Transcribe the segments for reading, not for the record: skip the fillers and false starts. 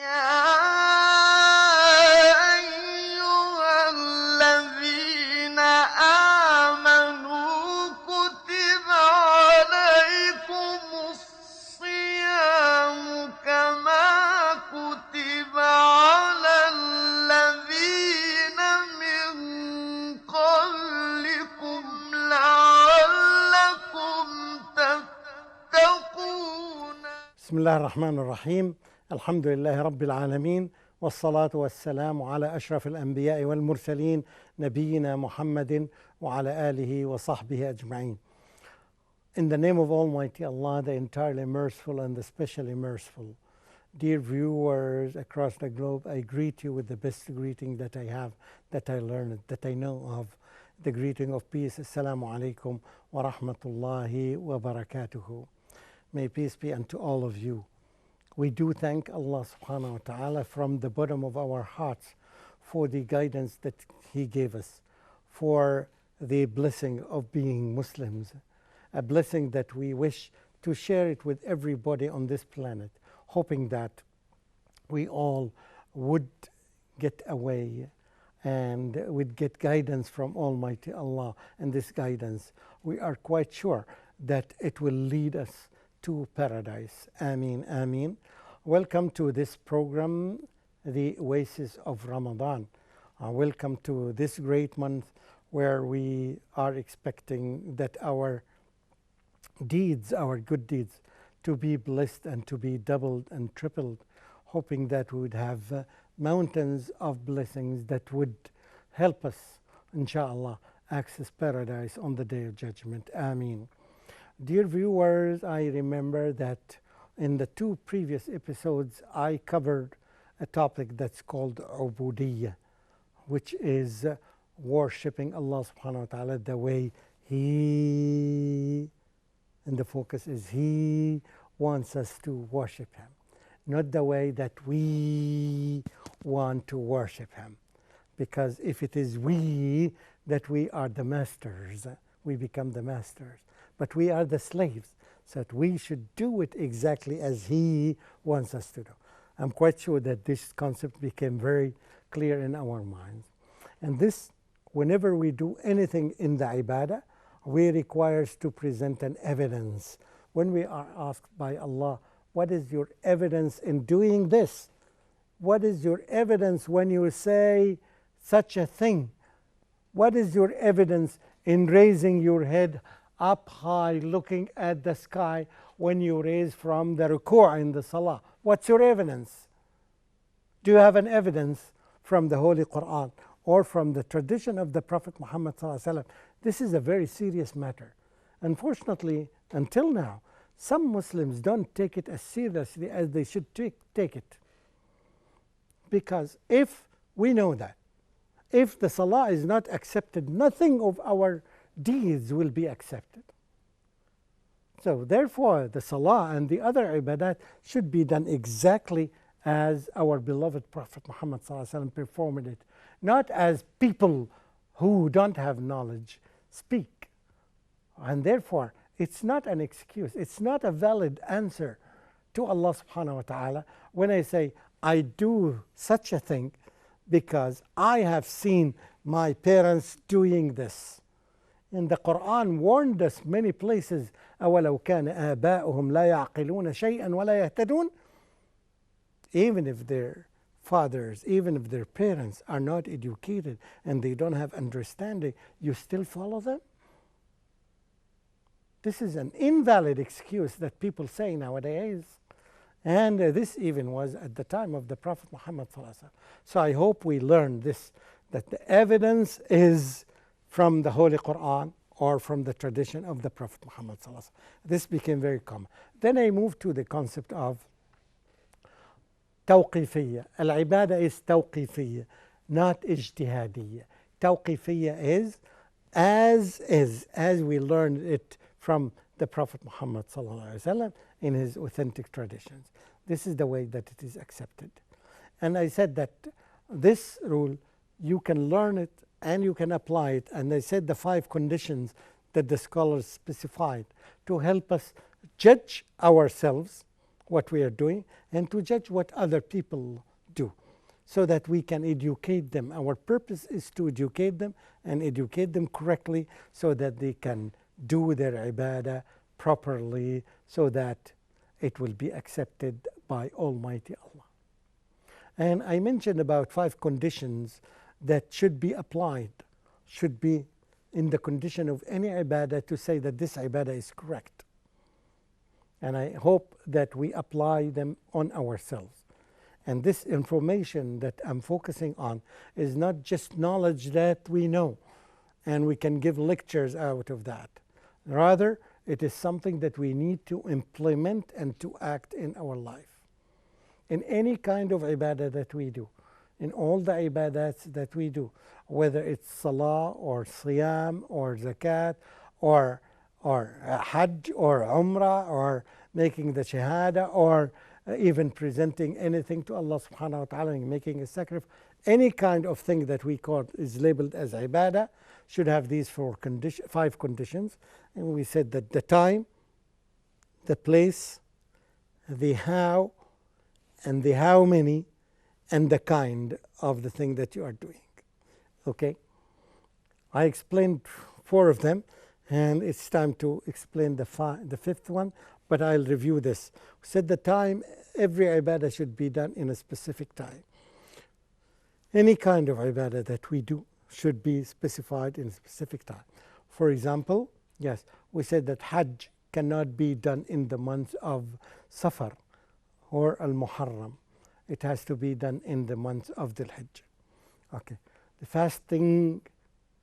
يا أيها الذين آمنوا كتب عليكم الصيام كما كتب على الذين من قبلكم لعلكم تتقون. بسم الله الرحمن الرحيم. الحمد لله رب العالمين، والصلاة والسلام على أشرف الأنبياء والمرسلين نبينا محمد وعلى آله وصحبه أجمعين. In the name of Almighty Allah, the entirely merciful and the specially merciful. Dear viewers across the globe, I greet you with the best greeting that I have, that I learned, that I know of, the greeting of peace. Assalamu alaikum wa rahmatullahi wa barakatuhu. May peace be unto all of you. We do thank Allah subhanahu wa ta'ala from the bottom of our hearts for the guidance that He gave us, for the blessing of being Muslims, a blessing that we wish to share it with everybody on this planet, hoping that we all would get away and would get guidance from Almighty Allah. And this guidance, we are quite sure that it will lead us to paradise. Ameen, ameen. Welcome to this program, the Oasis of Ramadan. Welcome to this great month where we are expecting that our deeds, our good deeds, to be blessed and to be doubled and tripled, hoping that we would have mountains of blessings that would help us, inshallah, access paradise on the Day of Judgment. Ameen. Dear viewers, I remember that in the two previous episodes I covered a topic that's called Ubudiyyah, which is worshipping Allah subhanahu wa ta'ala the way He, and the focus is He wants us to worship Him, not the way that we want to worship Him. Because if it is we, that we are the masters, we become the masters. But we are the slaves, so that we should do it exactly as He wants us to do. I'm quite sure that this concept became very clear in our minds. And this, whenever we do anything in the ibadah, we require to present an evidence. When we are asked by Allah, what is your evidence in doing this? What is your evidence when you say such a thing? What is your evidence in raising your head up high, looking at the sky when you raise from the ruku' in the salah? What's your evidence? Do you have an evidence from the Holy Quran or from the tradition of the Prophet Muhammad sallallahu alaihi wasallam? This is a very serious matter. Unfortunately, until now, some Muslims don't take it as seriously as they should take it. Because if we know that, if the salah is not accepted, nothing of our deeds will be accepted. So therefore, the salah and the other ibadat should be done exactly as our beloved Prophet Muhammad sallallahu alaihi wasallam performed it, not as people who don't have knowledge speak. And therefore, it's not an excuse, it's not a valid answer to Allah subhanahu wa ta'ala when I say, I do such a thing because I have seen my parents doing this. And the Quran warned us many places, أَوَلَوْ كَانَ آبَاؤُهُمْ لَا يَعْقِلُونَ شَيْئًا وَلَا يَهْتَدُونَ. Even if their fathers, even if their parents are not educated and they don't have understanding, you still follow them? This is an invalid excuse that people say nowadays. And this even was at the time of the Prophet Muhammad sallallahu alaihi wasallam. So I hope we learn this, that the evidence is from the Holy Quran or from the tradition of the Prophet Muhammad sallallahu alaihi wasallam. This became very common. Then I moved to the concept of توقيفية. العبادة is توقيفية, not اجتهادية. توقيفية is, as we learned it from the Prophet Muhammad sallallahu alaihi wasallam in his authentic traditions. This is the way that it is accepted. And I said that this rule, you can learn it and you can apply it. And I said the 5 conditions that the scholars specified to help us judge ourselves what we are doing and to judge what other people do, so that we can educate them. Our purpose is to educate them and educate them correctly so that they can do their ibadah properly, so that it will be accepted by Almighty Allah. And I mentioned about 5 conditions that should be applied, should be in the condition of any ibadah to say that this ibadah is correct. And I hope that we apply them on ourselves. And this information that I'm focusing on is not just knowledge that we know and we can give lectures out of that. Rather, it is something that we need to implement and to act in our life. In any kind of ibadah that we do, in all the ibadats that we do, whether it's salah or siyam or zakat or hajj or umrah or making the shahada or even presenting anything to Allah subhanahu wa ta'ala and making a sacrifice, any kind of thing that we call is labeled as ibadah should have these 5 conditions. And we said that the time, the place, the how, and the how many, and the kind of the thing that you are doing. Okay? I explained 4 of them, and it's time to explain the 5th one, but I'll review this. We said the time, every ibadah should be done in a specific time. Any kind of ibadah that we do should be specified in a specific time. For example, yes, we said that Hajj cannot be done in the month of Safar or Al-Muharram. It has to be done in the month of Dhul Hijjah. Okay. The fasting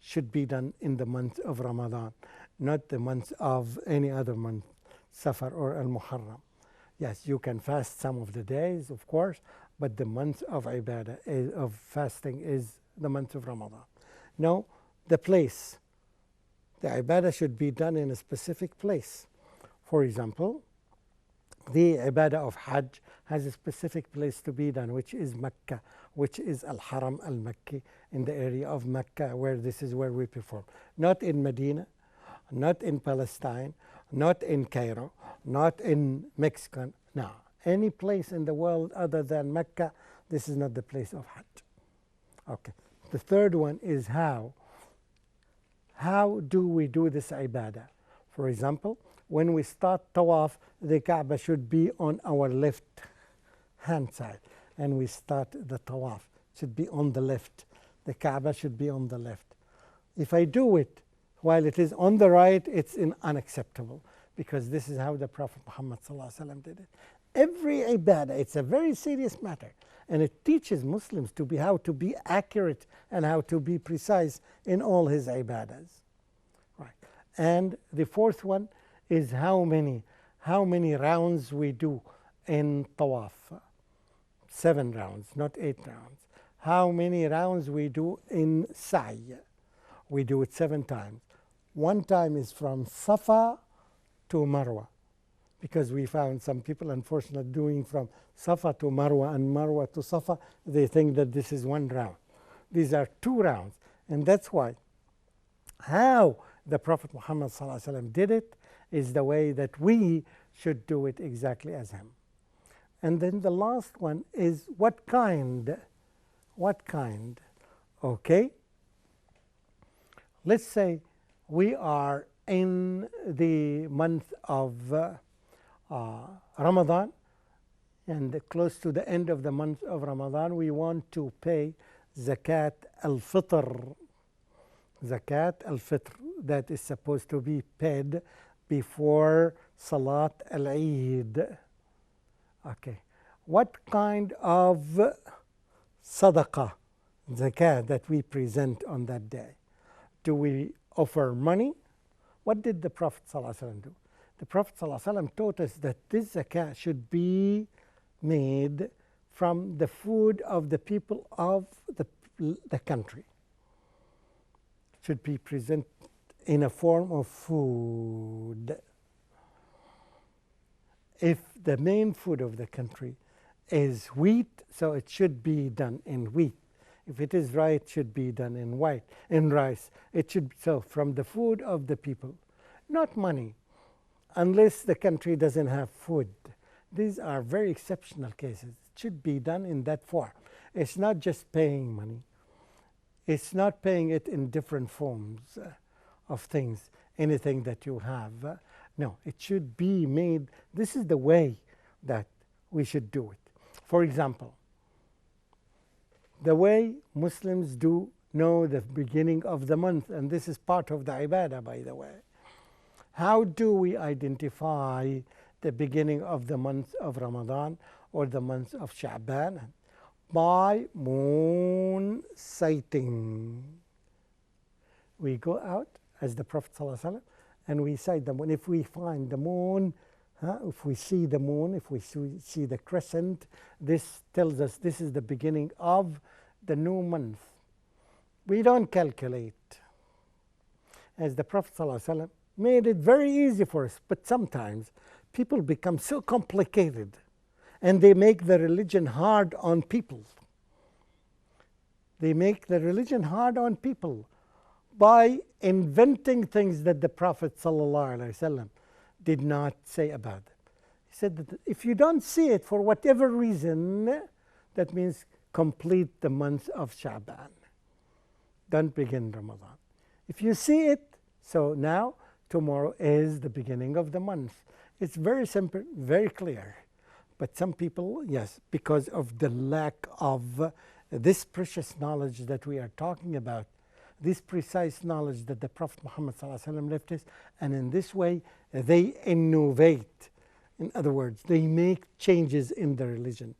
should be done in the month of Ramadan, not the month of any other month, Safar or Al-Muharram. Yes, you can fast some of the days, of course, but the month of ibadah, of fasting, is the month of Ramadan. No, the place. The ibadah should be done in a specific place. For example, the ibadah of Hajj has a specific place to be done, which is Mecca, which is Al-Haram Al-Makki, in the area of Mecca, where this is where we perform. Not in Medina, not in Palestine, not in Cairo, not in Mexico. No, any place in the world other than Mecca, this is not the place of Hajj. Okay. The third one is how. How do we do this ibadah? For example, when we start tawaf, the Kaaba should be on our left hand side, and we start the tawaf. It should be on the left. The Kaaba should be on the left. If I do it while it is on the right, it's unacceptable, because this is how the Prophet Muhammad ﷺ did it. Every ibadah, it's a very serious matter, and it teaches Muslims to be how to be accurate and how to be precise in all his ibadahs. Right. And the 4th one is how many rounds we do in tawaf. 7 rounds, not 8 rounds. How many rounds we do in sa'i. We do it 7 times. 1 time is from Safa to Marwa, because we found some people, unfortunately, doing from Safa to Marwa and Marwa to Safa. They think that this is 1 round. These are 2 rounds. And that's why how the Prophet Muhammad ﷺ did it is the way that we should do it exactly as him. And then the last one is what kind? What kind? Okay? Let's say we are in the month of Ramadan, and close to the end of the month of Ramadan, we want to pay Zakat al-Fitr. Zakat al-Fitr, that is supposed to be paid before Salat al-Eid. Okay. What kind of sadaqah, zakat, that we present on that day? Do we offer money? What did the Prophet ﷺ do? The Prophet ﷺ taught us that this zakat should be made from the food of the people of the country. It should be presented in a form of food. If the main food of the country is wheat, so it should be done in wheat. If it is rice, it should be done in rice. It should, so from the food of the people, not money. Unless the country doesn't have food, These are very exceptional cases. It should be done in that form. It's not just paying money. It's not paying it in different forms of things, anything that you have. No, it should be made. This is the way that we should do it. For example, the way Muslims do know the beginning of the month, and this is part of the ibadah, by the way. How do we identify the beginning of the month of Ramadan or the month of Sha'ban? By moon sighting. We go out as the Prophet ﷺ and we sight the moon. If we find the moon, if we see the moon, if we see the crescent, this tells us this is the beginning of the new month. We don't calculate. As the Prophet ﷺ made it very easy for us, but sometimes people become so complicated and they make the religion hard on people. They make the religion hard on people by inventing things that the Prophet ﷺ did not say about it. He said that if you don't see it for whatever reason, that means complete the month of Sha'ban. Don't begin Ramadan. If you see it, so now tomorrow is the beginning of the month. It's very simple, very clear. But some people, yes, because of the lack of this precious knowledge that we are talking about, this precise knowledge that the Prophet Muhammad ﷺ left us, and in this way they innovate. In other words, they make changes in the religion,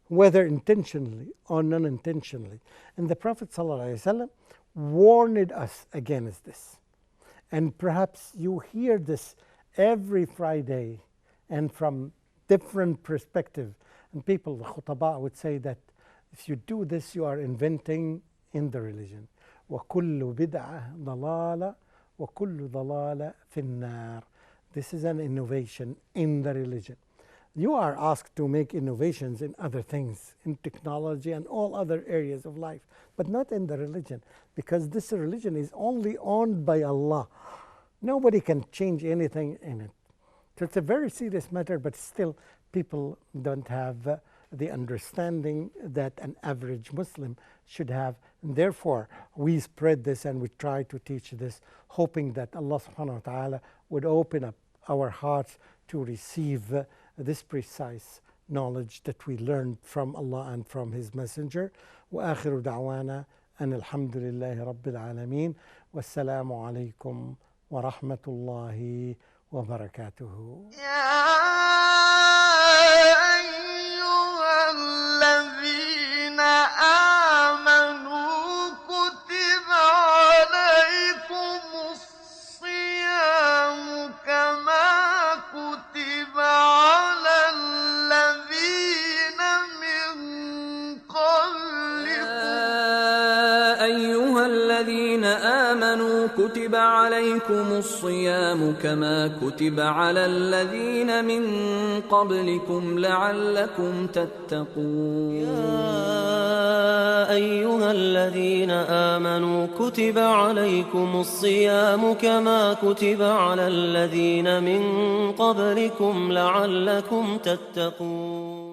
whether intentionally or non-intentionally. And the Prophet ﷺ warned us against this. And perhaps you hear this every Friday and from different perspective. And people, the khutaba, would say that if you do this, you are inventing in the religion. وَكُلُّ بِدْعَةٍ ضَلَالَةٍ وَكُلُّ ضَلَالَةٍ فِي النَّارِ. This is an innovation in the religion. You are asked to make innovations in other things, in technology and all other areas of life, but not in the religion, because this religion is only owned by Allah. Nobody can change anything in it. So it's a very serious matter, but still people don't have the understanding that an average Muslim should have. And therefore, we spread this and we try to teach this, hoping that Allah subhanahu wa ta'ala would open up our hearts to receive this precise knowledge that we learned from Allah and from His Messenger. وآخر دعوانا أن الحمد لله رب العالمين والسلام عليكم ورحمة الله وبركاته. الذين آمنوا كتب عليكم الصيام كما كتب على الذين من قبلكم. أيها الذين آمنوا كتب عليكم الصيام كما كتب على الذين من قبلكم لعلكم تتقون. يا أيها الذين آمنوا كتب عليكم الصيام كما كتب على الذين من قبلكم لعلكم تتقون.